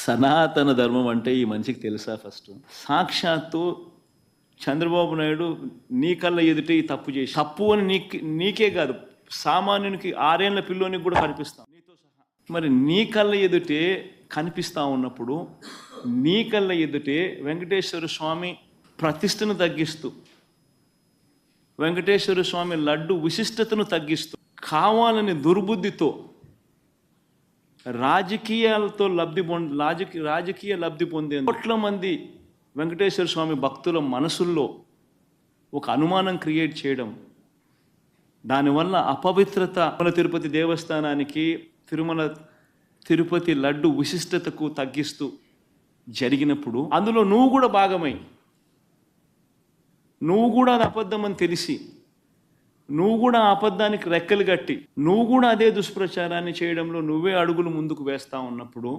సనాతన ధర్మం అంటే ఈ మనిషికి తెలుసా? ఫస్ట్ సాక్షాత్తు చంద్రబాబు నాయుడు నీ కళ్ళ ఎదుటే ఈ తప్పు చేసి, తప్పు అని నీకే కాదు, సామాన్యునికి 6 ఏళ్ల పిల్లోనికి కూడా కనిపిస్తాం నీతో సహా. మరి నీ కళ్ళ ఎదుటే కనిపిస్తూ ఉన్నప్పుడు, నీ కళ్ళ ఎదుటే వెంకటేశ్వర స్వామి ప్రతిష్టను తగ్గిస్తూ, వెంకటేశ్వర స్వామి లడ్డు విశిష్టతను తగ్గిస్తూ, కావాలని దుర్బుద్ధితో రాజకీయాలతో రాజకీయ లబ్ధి పొందే కోట్ల మంది వెంకటేశ్వర స్వామి భక్తుల మనసుల్లో ఒక అనుమానం క్రియేట్ చేయడం, దానివల్ల అపవిత్రత తిరుపతి దేవస్థానానికి, తిరుపతి లడ్డు విశిష్టతకు తగ్గిస్తూ జరిగినప్పుడు, అందులో నువ్వు కూడా భాగమై, నువ్వు కూడా అది అబద్ధమని తెలిసి, నువ్వు కూడా ఆ అబద్ధానికి రెక్కలు కట్టి, నువ్వు కూడా అదే దుష్ప్రచారాన్ని చేయడంలో నువ్వే అడుగులు ముందుకు వేస్తా ఉన్నప్పుడు